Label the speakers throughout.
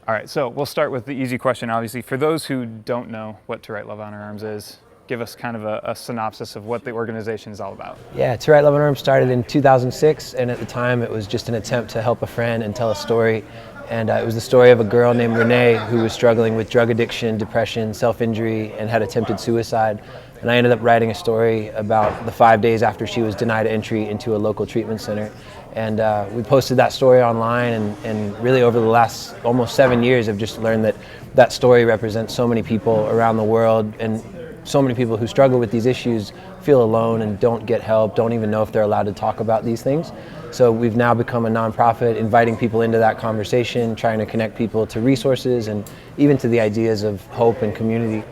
Speaker 1: All right, so we'll start with the easy question, obviously. For those who don't know what To Right Love Honor Arms is, give us kind of a synopsis of what the organization is all about.
Speaker 2: Yeah, To Right Love Honor Arms started in 2006, and at the time it was just an attempt to help a friend and tell a story. And it was the story of a girl named Raneri who was struggling with drug addiction, depression, self-injury, and had attempted suicide. And I ended up writing a story about the 5 days after she was denied entry into a local treatment center. And we posted that story online, and really over the last almost 7 years I've just learned that that story represents so many people around the world, and so many people who struggle with these issues feel alone and don't get help, don't even know if they're allowed to talk about these things. So we've now become a nonprofit, inviting people into that conversation, trying to connect people to resources and even to the ideas of hope and community.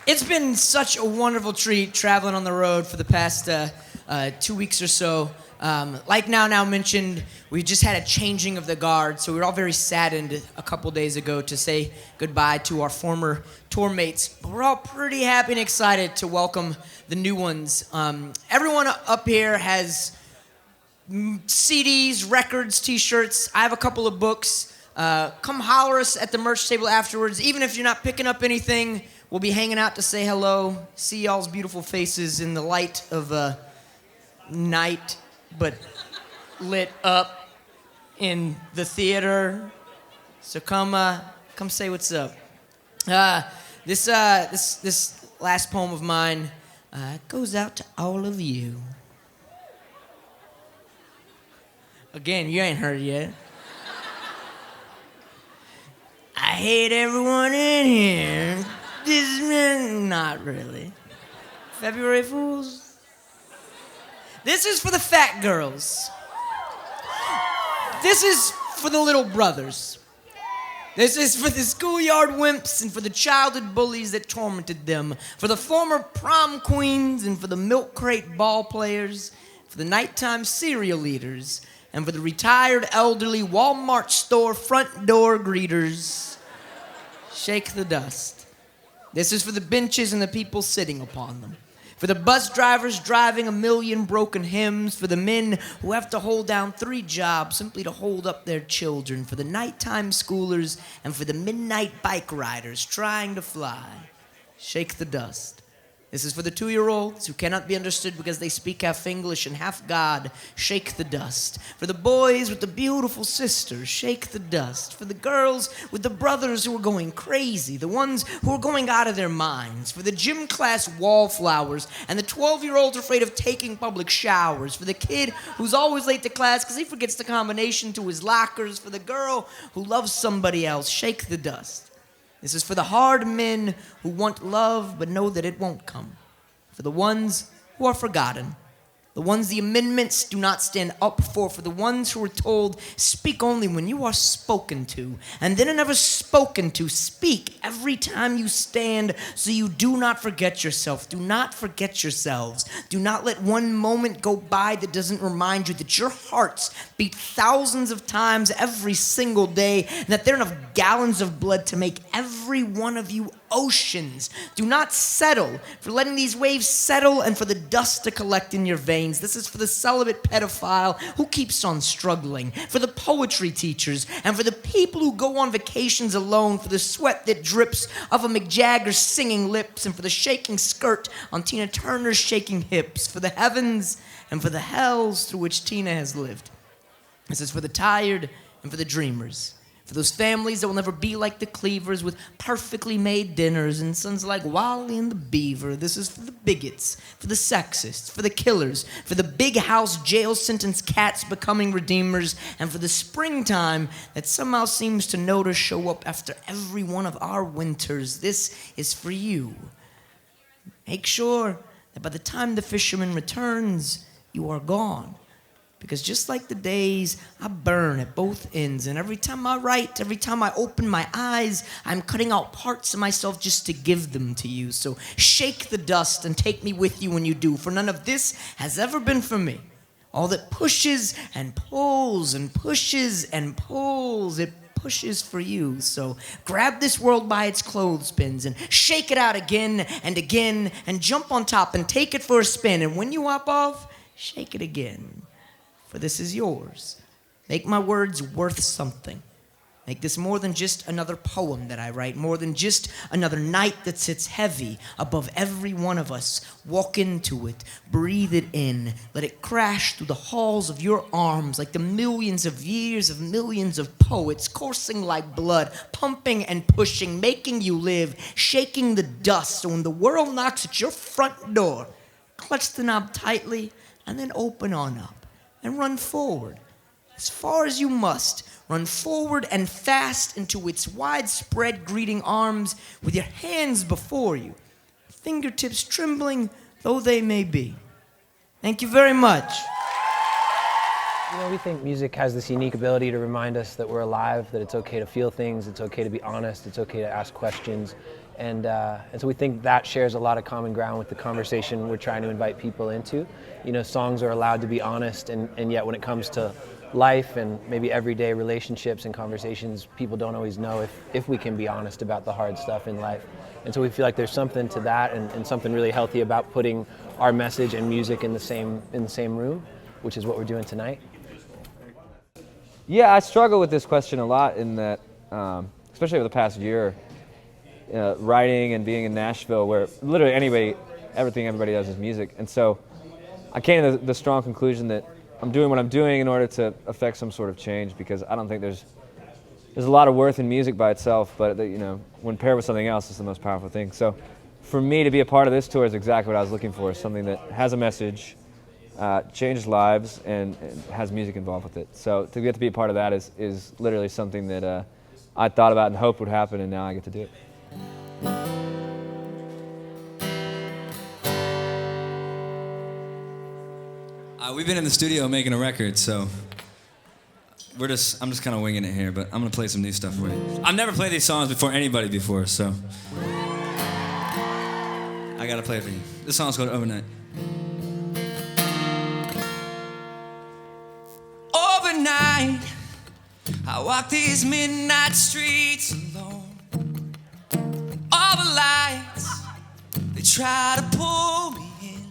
Speaker 3: It's been such a wonderful treat traveling on the road for the past 2 weeks or so. Like Now mentioned, we just had a changing of the guard, so we were all very saddened a couple days ago to say goodbye to our former tour mates. But we're all pretty happy and excited to welcome the new ones. Everyone up here has CDs, records, t-shirts. I have a couple of books. Come holler us at the merch table afterwards. Even if you're not picking up anything, we'll be hanging out to say hello, see y'all's beautiful faces in the light of night, but lit up in the theater. So come say what's up. This last poem of mine goes out to all of you. Again, you ain't heard it yet. I hate everyone in here. Not really. February Fools. This is for the fat girls. This is for the little brothers. This is for the schoolyard wimps and for the childhood bullies that tormented them, for the former prom queens and for the milk crate ball players, for the nighttime cereal eaters, and for the retired elderly Walmart store front door greeters. Shake the dust. This is for the benches and the people sitting upon them. For the bus drivers driving 1,000,000 broken hymns, for the men who have to hold down 3 jobs simply to hold up their children, for the nighttime schoolers, and for the midnight bike riders trying to fly. Shake the dust. This is for the 2-year-olds who cannot be understood because they speak half English and half God. Shake the dust. For the boys with the beautiful sisters. Shake the dust. For the girls with the brothers who are going crazy. The ones who are going out of their minds. For the gym class wallflowers and the 12-year-olds afraid of taking public showers. For the kid who's always late to class because he forgets the combination to his lockers. For the girl who loves somebody else. Shake the dust. This is for the hard men who want love but know that it won't come. For the ones who are forgotten. The ones the amendments do not stand up for the ones who are told, speak only when you are spoken to, and then are never spoken to. Speak every time you stand so you do not forget yourself. Do not forget yourselves. Do not let one moment go by that doesn't remind you that your hearts beat thousands of times every single day, and that there are enough gallons of blood to make every one of you oceans. Do not settle for letting these waves settle and for the dust to collect in your veins. This is for the celibate pedophile who keeps on struggling, for the poetry teachers, and for the people who go on vacations alone, for the sweat that drips off of Mick Jagger's singing lips, and for the shaking skirt on Tina Turner's shaking hips, for the heavens and for the hells through which Tina has lived. This is for the tired and for the dreamers. For those families that will never be like the Cleavers with perfectly made dinners and sons like Wally and the Beaver. This is for the bigots, for the sexists, for the killers, for the big house jail sentence cats becoming redeemers, and for the springtime that somehow seems to know to show up after every one of our winters. This is for you. Make sure that by the time the fisherman returns, you are gone. Because just like the days, I burn at both ends. And every time I write, every time I open my eyes, I'm cutting out parts of myself just to give them to you. So shake the dust and take me with you when you do. For none of this has ever been for me. All that pushes and pulls and pushes and pulls, it pushes for you. So grab this world by its clothespins and shake it out again and again and jump on top and take it for a spin. And when you hop off, shake it again. For this is yours. Make my words worth something. Make this more than just another poem that I write, more than just another night that sits heavy above every one of us. Walk into it, breathe it in, let it crash through the halls of your arms like the millions of years of millions of poets coursing like blood, pumping and pushing, making you live, shaking the dust. So when the world knocks at your front door, clutch the knob tightly and then open on up and run forward as far as you must. Run forward and fast into its widespread greeting arms with your hands before you, fingertips trembling though they may be. Thank you very much.
Speaker 2: You know, we think music has this unique ability to remind us that we're alive, that it's okay to feel things, it's okay to be honest, it's okay to ask questions. And so we think that shares a lot of common ground with the conversation we're trying to invite people into. You know, songs are allowed to be honest, and yet when it comes to life and maybe everyday relationships and conversations, people don't always know if we can be honest about the hard stuff in life. And so we feel like there's something to that and something really healthy about putting our message and music in the same room, which is what we're doing tonight.
Speaker 4: Yeah, I struggle with this question a lot in that, especially over the past year, writing and being in Nashville, where literally everything everybody does is music. And so I came to the strong conclusion that I'm doing what I'm doing in order to affect some sort of change, because I don't think there's a lot of worth in music by itself, but you know, when paired with something else, it's the most powerful thing. So for me to be a part of this tour is exactly what I was looking for, something that has a message, changes lives, and has music involved with it. So to get to be a part of that is literally something that I thought about and hoped would happen, and now I get to do it.
Speaker 5: We've been in the studio making a record, so I'm just kind of winging it here, but I'm gonna play some new stuff for you. I've never played these songs before anybody before, so I gotta play it for you. This song's called Overnight. Overnight, I walk these midnight streets alone. All the lights, they try to pull me in.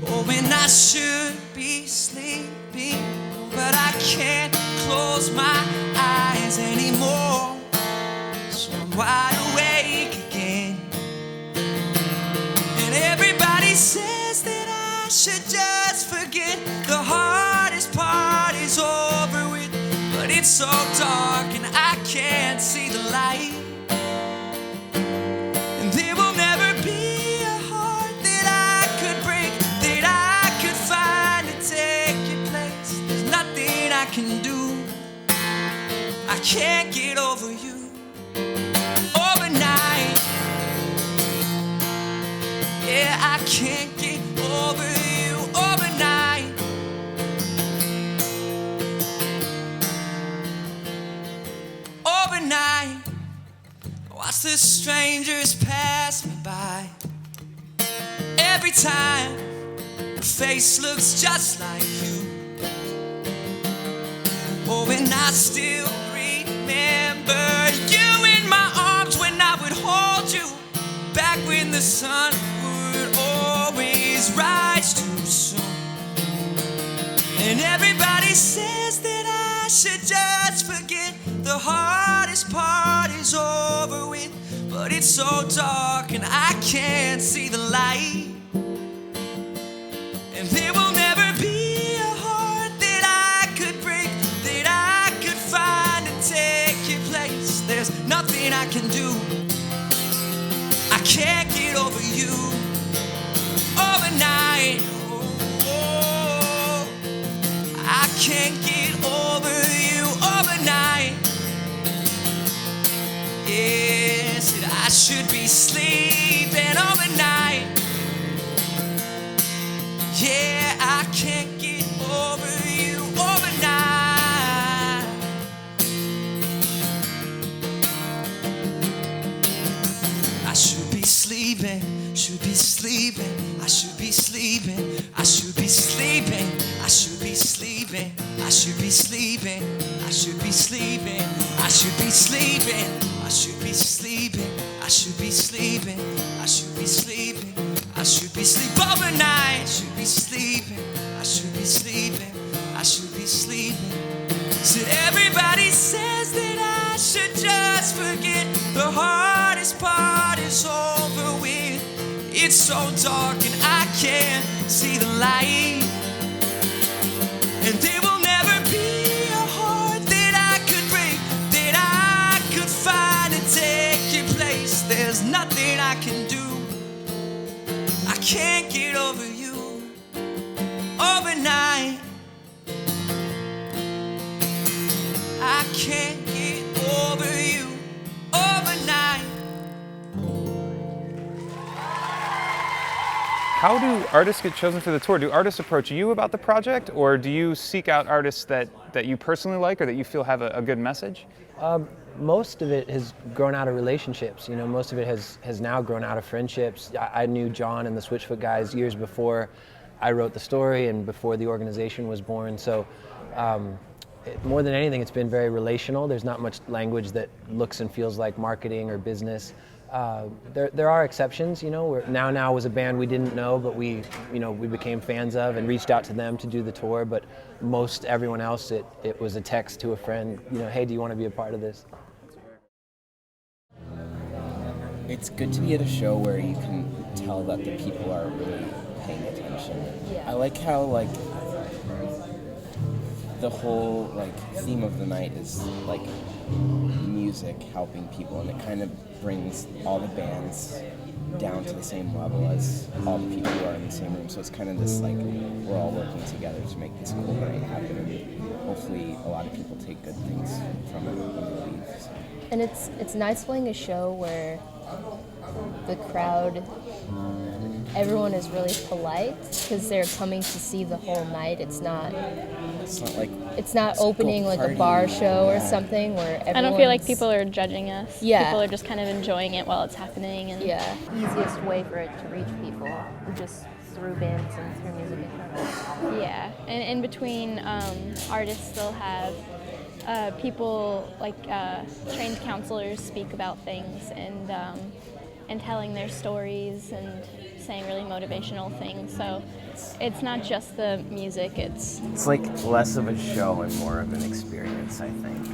Speaker 5: Oh, when I should be sleeping, but I can't close my eyes anymore. So I'm wide awake again. And everybody says that I should just forget. The hardest part is over with, but it's so dark and I can't see the light. And there will never be a heart that I could break, that I could find to take your place. There's nothing I can do. I can't get over you. Overnight, yeah, I can't get over you. Overnight, overnight, I watch the strangers pass me by. Every time, her face looks just like you. Oh, and I still remember you in my arms when I would hold you, back when the sun would always rise too soon. And everybody says that I should just forget. The hardest part is over with, but it's so dark and I can't see the light. And there will never be a heart that I could break, that I could find to take your place. There's nothing I can do. I can't get over you. Overnight, oh, I can't get over you. Overnight, yes, I should be sleeping overnight. Yeah, I can't get over you overnight. I should be sleeping, should be sleeping. I should be sleeping, I should be sleeping. I should be sleeping, I should be sleeping. I should be sleeping, I should be sleeping. I should be sleeping, I should be sleeping. I should be sleeping, I should be sleeping overnight. I should be sleeping, I should be sleeping. I should be sleeping. Said everybody The hardest part is over with. It's so dark and I can't see the light. And there will never be a heart that I could break, that I could find and take your place. There's nothing I can do. I can't get over you overnight. I can't get over you overnight.
Speaker 1: How do artists get chosen for the tour? Do artists approach you about the project, or do you seek out artists that you personally like or that you feel have a good message?
Speaker 2: Most of it has grown out of relationships. You know, most of it has now grown out of friendships. I knew John and the Switchfoot guys years before I wrote the story and before the organization was born. So more than anything, it's been very relational. There's not much language that looks and feels like marketing or business. There are exceptions, you know. Now was a band we didn't know, but we became fans of and reached out to them to do the tour. But most everyone else, it was a text to a friend, you know, hey, do you want to be a part of this?
Speaker 6: It's good to be at a show where you can tell that the people are really paying attention. I like how the whole theme of the night is music helping people, and it kind of brings all the bands down to the same level as all the people who are in the same room. So it's kind of this we're all working together to make this cool night happen, and hopefully a lot of people take good things from it when they leave. So.
Speaker 7: And it's nice playing a show where the crowd, everyone is really polite because they're coming to see the whole night. It's not opening like a bar show or something where everyone.
Speaker 8: I don't feel like people are judging us.
Speaker 7: Yeah.
Speaker 8: People are just kind of enjoying it while it's happening. And
Speaker 7: yeah.
Speaker 9: Easiest way for it to reach people, just through bands and through music in general.
Speaker 8: Yeah, and in between, artists still have people like trained counselors speak about things and telling their stories and saying really motivational things. So it's not just the music, it's
Speaker 10: like less of a show and more of an experience, I think.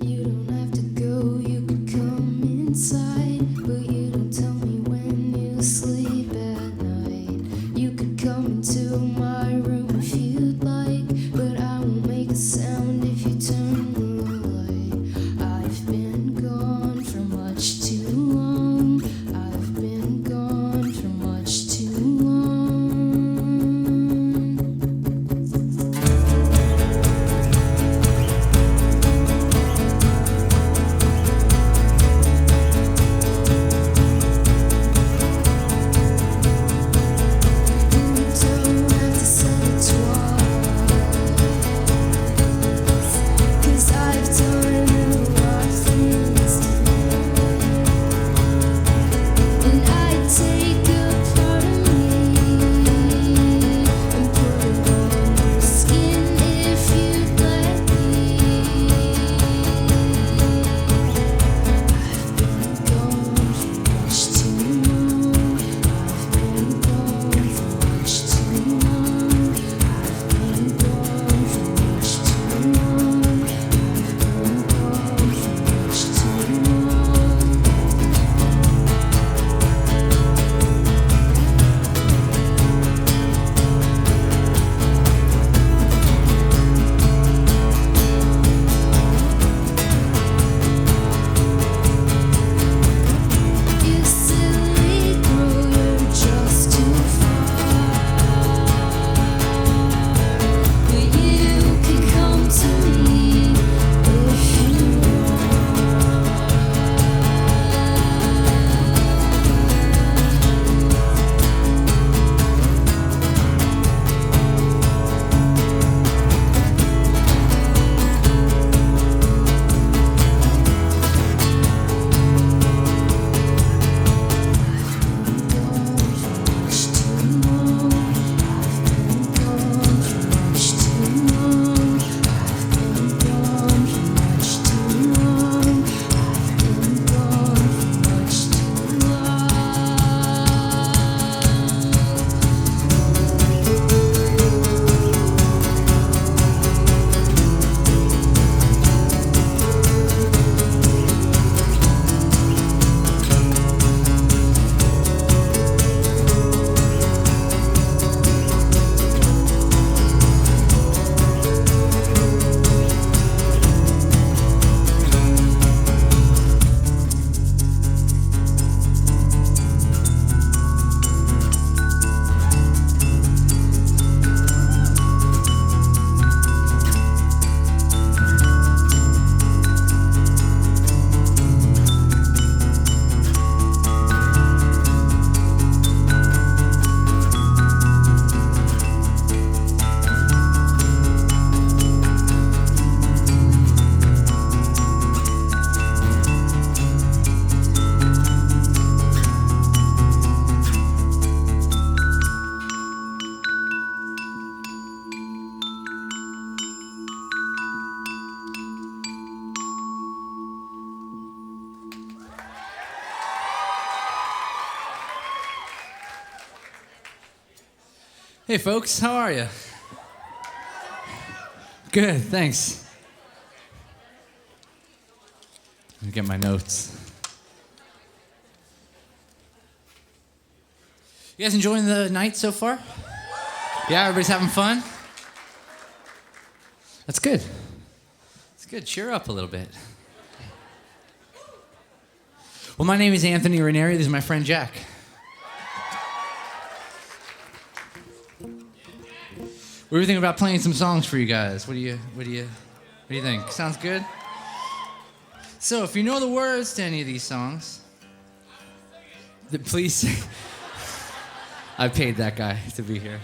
Speaker 11: You don't have to go, you could come inside, but you don't tell me when you sleep at night. You could come into my room if you'd like, but I won't make a sound if you turn the light. I've been gone for much too long. I've been gone for much too long.
Speaker 12: Hey folks, how are you? Good, thanks. Let me get my notes. You guys enjoying the night so far? Yeah, everybody's having fun? That's good. That's good. Cheer up a little bit. Well, my name is Anthony Raneri. This is my friend Jack. We were thinking about playing some songs for you guys. What do you think? Sounds good? So, if you know the words to any of these songs, then please sing. I paid that guy to be here.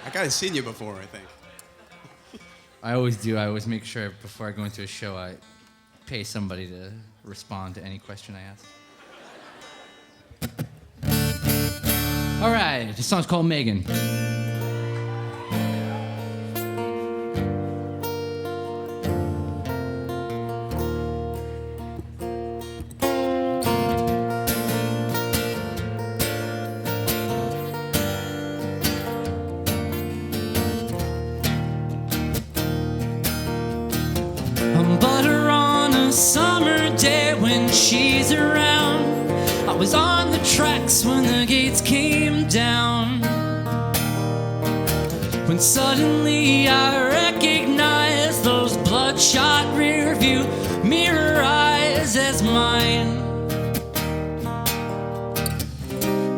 Speaker 13: I kind of seen you before, I think.
Speaker 12: I always do. I always make sure before I go into a show, I pay somebody to respond to any question I ask. All right, this song's called Megan.
Speaker 5: Butter on a summer day when she's around. I was on the tracks when the gates came down. When suddenly I recognized those bloodshot rearview mirror eyes as mine.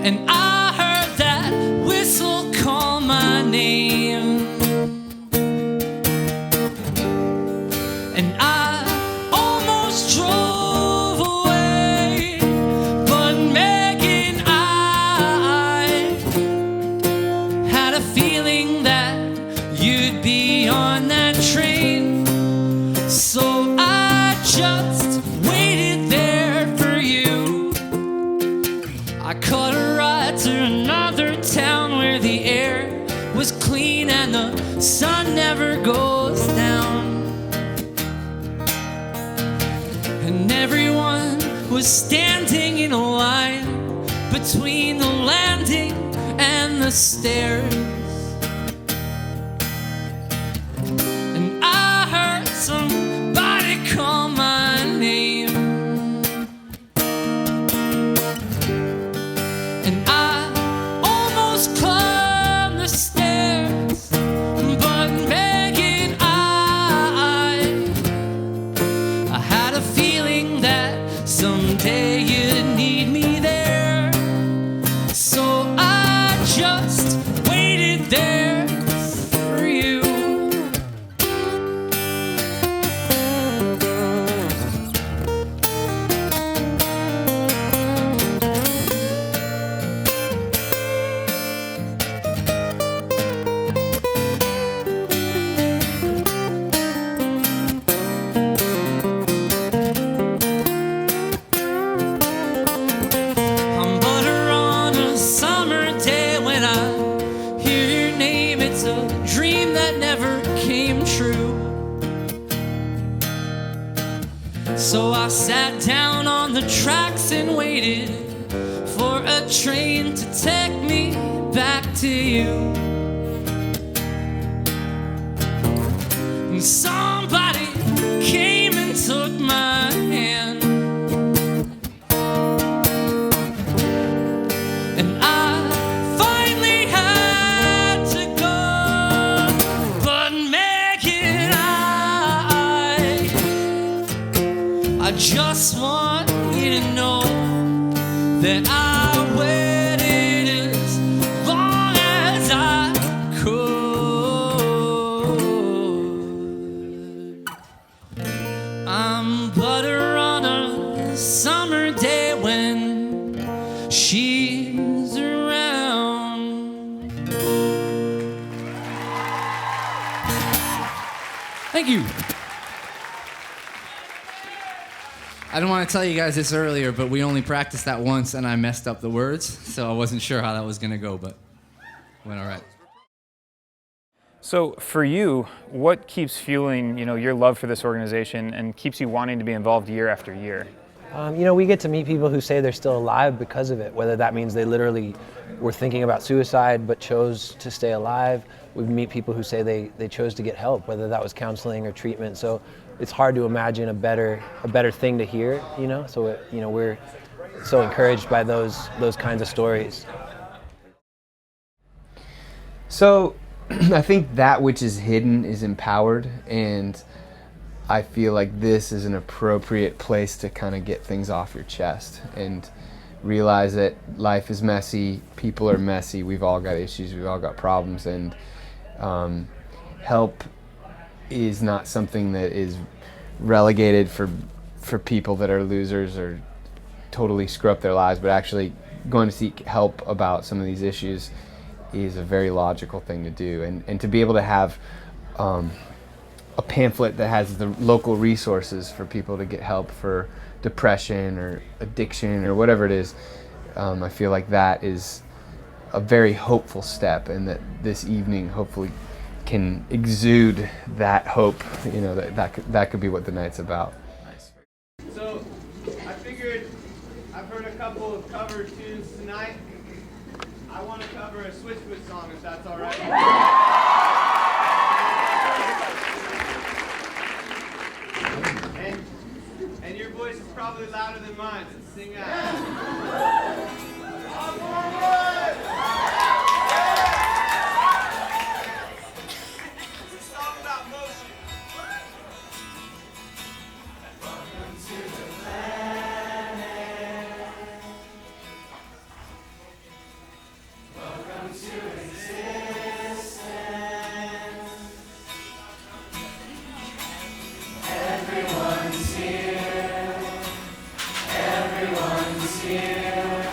Speaker 5: And I heard that whistle call my name. And I almost drove away, but Megan, I had a feeling that you'd be on that train. So I just waited there for you. I caught a ride to another town where the air was clean and the sun never goes down. And everyone was standing in a line between the landing and the stairs. And I heard somebody call my name. And I almost climbed the stairs, but Megan, I had a feeling that someday you'd need me there. So I just waited there for you. I'm butter on a summer day when I hear your name. It's a dream that never came true. So I sat down on the tracks and waited for a train to take me back to you. And somebody came and took my hand. And I finally had to go. But Megan, I just want you to know that I waited as long as I could. I'm butter on a summer day when she's around. Thank you. I didn't want to tell you guys this earlier, but we only practiced that once and I messed up the words, so I wasn't sure how that was going to go, but it went all right.
Speaker 1: So for you, what keeps fueling, your love for this organization and keeps you wanting to be involved year after year?
Speaker 2: You know, we get to meet people who say they're still alive because of it, whether that means they literally were thinking about suicide but chose to stay alive. We meet people who say they chose to get help, whether that was counseling or treatment. So it's hard to imagine a better thing to hear, you know? So, you know, we're so encouraged by those kinds of stories.
Speaker 10: So I think that which is hidden is empowered, and I feel like this is an appropriate place to kind of get things off your chest and realize that life is messy, people are messy, we've all got issues, we've all got problems, and help is not something that is relegated for people that are losers or totally screw up their lives, but actually going to seek help about some of these issues is a very logical thing to do. And to be able to have a pamphlet that has the local resources for people to get help for depression or addiction or whatever it is, I feel like that is a very hopeful step, and that this evening hopefully can exude that hope. You know, that could be what the night's about.
Speaker 14: So I figured I've heard a couple of cover tunes tonight. I want to cover a Switchfoot song, if that's all right. And your voice is probably louder than mine, so sing out. It's a song about motion. Welcome to the planet. Welcome to existence. Everyone's here. Everyone's here.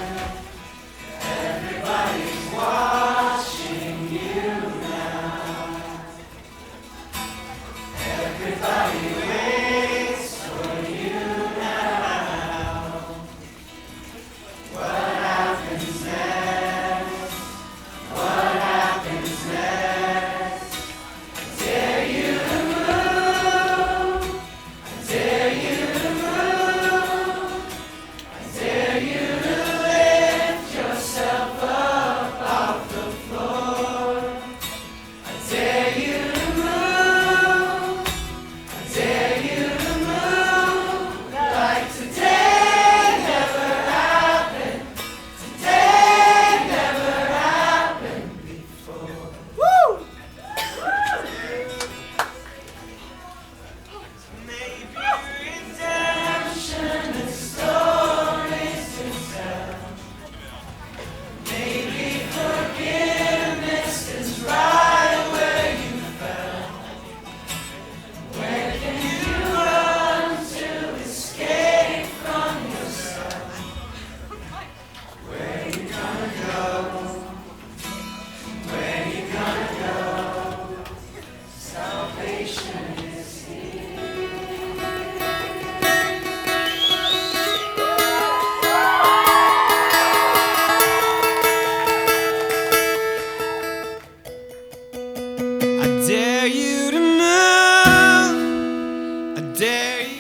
Speaker 14: Everybody's watching you now. Everybody waits for you now. What happens next? What happens next? I dare you to move. I dare you to move. I dare you to lift yourself up off the floor. I dare you to move. I dare you to move. Like today never happened. Today never happened before. Woo! Maybe redemption is stories to tell. Maybe forgiveness is right where you fell. Where can you run to escape from yourself? Where you gonna go? Where you gonna go? Salvation is here. I dare you to move. I dare you.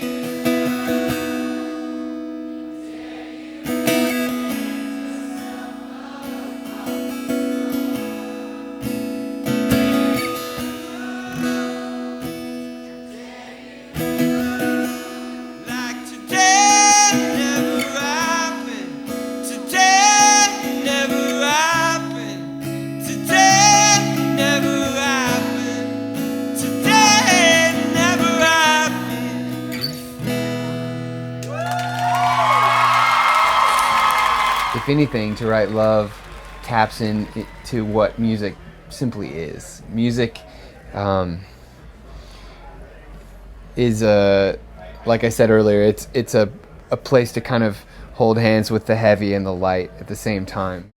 Speaker 14: Like today never happened. Today never happened. Today never happened. Today never happened.
Speaker 10: If anything, to write love taps into what music simply is. Music is like I said earlier, it's a place to kind of hold hands with the heavy and the light at the same time.